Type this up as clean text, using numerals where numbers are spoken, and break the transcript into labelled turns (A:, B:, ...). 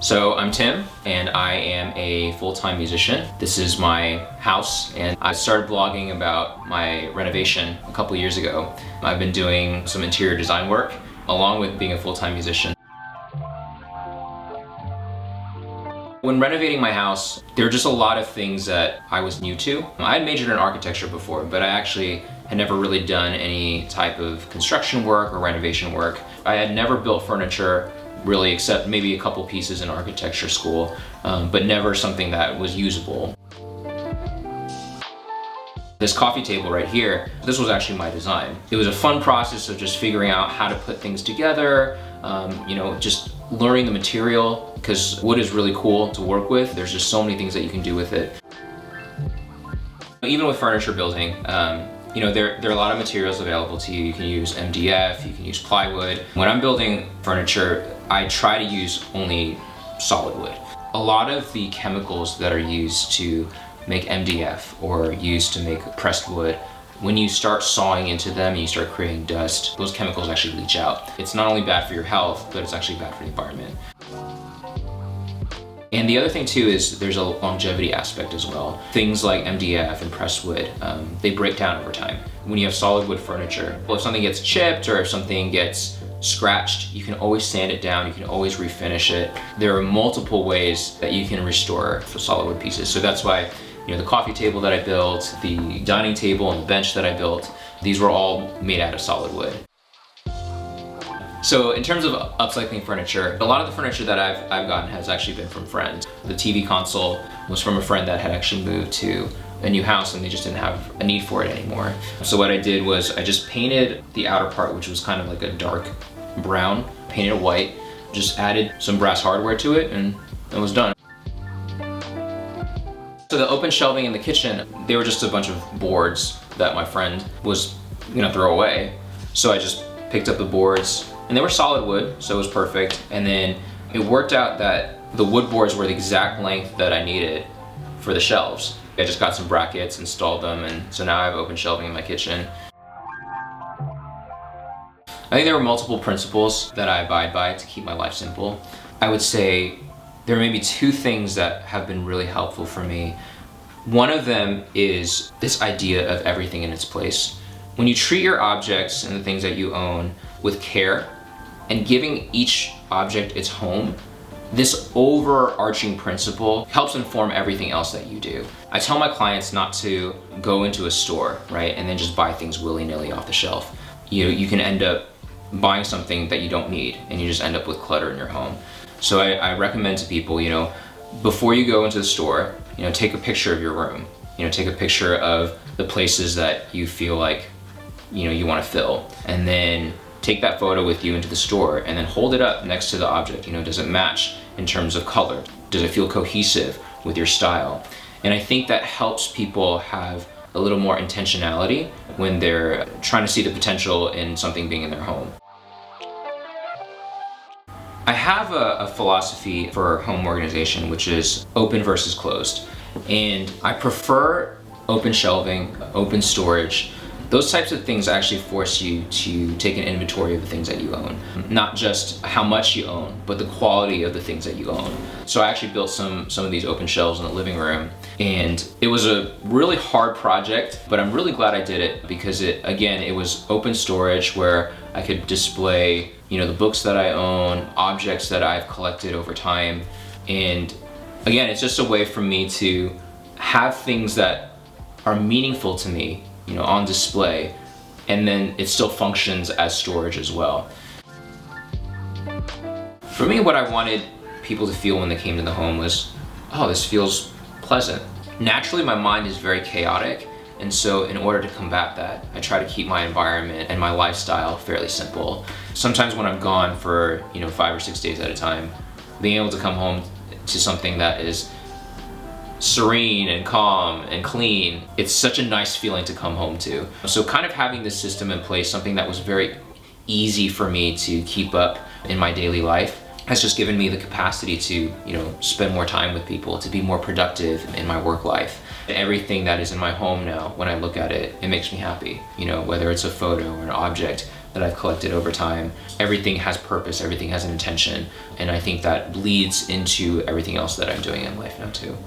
A: So I'm Tim, and I am a full-time musician. This is my house, and I started blogging about my renovation a couple years ago. I've been doing some interior design work along with being a full-time musician. When renovating my house, there were just a lot of things that I was new to. I had majored in architecture before, but I actually had never really done any type of construction work or renovation work. I had never built furniture really, except maybe a couple pieces in architecture school, but never something that was usable. This coffee table right here, this was actually my design. It was a fun process of just figuring out how to put things together, just learning the material, because wood is really cool to work with. There's just so many things that you can do with it. Even with furniture building, there are a lot of materials available to you. You can use MDF, you can use plywood. When I'm building furniture, I try to use only solid wood. A lot of the chemicals that are used to make MDF or used to make pressed wood, when you start sawing into them and you start creating dust, those chemicals actually leach out. It's not only bad for your health, but it's actually bad for the environment. And the other thing too is there's a longevity aspect as well. Things like MDF and pressed wood, they break down over time. When you have solid wood furniture, well, if something gets chipped or if something gets scratched, you can always sand it down, you can always refinish it. There are multiple ways that you can restore solid wood pieces. So that's why the coffee table that I built, the dining table and the bench that I built, these were all made out of solid wood. So in terms of upcycling furniture, a lot of the furniture that I've gotten has actually been from friends. The TV console was from a friend that had actually moved to a new house and they just didn't have a need for it anymore. So what I did was I just painted the outer part, which was kind of like a dark brown, painted it white, just added some brass hardware to it, and it was done. So the open shelving in the kitchen, they were just a bunch of boards that my friend was gonna throw away. So I just picked up the boards, and they were solid wood, so it was perfect. And then it worked out that the wood boards were the exact length that I needed for the shelves. I just got some brackets, installed them, and so now I have open shelving in my kitchen. I think there were multiple principles that I abide by to keep my life simple. I would say there are maybe two things that have been really helpful for me. One of them is this idea of everything in its place. When you treat your objects and the things that you own with care and giving each object its home, this overarching principle helps inform everything else that you do. I tell my clients not to go into a store, right, and then just buy things willy-nilly off the shelf. You can end up buying something that you don't need and you just end up with clutter in your home. So I recommend to people, before you go into the store, take a picture of your room. Take a picture of the places that you feel like, you want to fill. And then take that photo with you into the store and then hold it up next to the object. Does it match in terms of color? Does it feel cohesive with your style? And I think that helps people have a little more intentionality when they're trying to see the potential in something being in their home. I have a philosophy for home organization, which is open versus closed. And I prefer open shelving, open storage. Those types of things actually force you to take an inventory of the things that you own. Not just how much you own, but the quality of the things that you own. So I actually built some of these open shelves in the living room, and it was a really hard project, but I'm really glad I did it because it was open storage where I could display the books that I own, objects that I've collected over time. And again, it's just a way for me to have things that are meaningful to me, on display, and then it still functions as storage as well. For me, what I wanted people to feel when they came to the home was, oh, this feels pleasant. Naturally, my mind is very chaotic, and so in order to combat that, I try to keep my environment and my lifestyle fairly simple. Sometimes when I'm gone for 5 or 6 days at a time, being able to come home to something that is serene and calm and clean, it's such a nice feeling to come home to. So kind of having this system in place, something that was very easy for me to keep up in my daily life, has just given me the capacity to, spend more time with people, to be more productive in my work life. Everything that is in my home now, when I look at it, it makes me happy. Whether it's a photo or an object, that I've collected over time. Everything has purpose, everything has an intention, and I think that bleeds into everything else that I'm doing in life now too.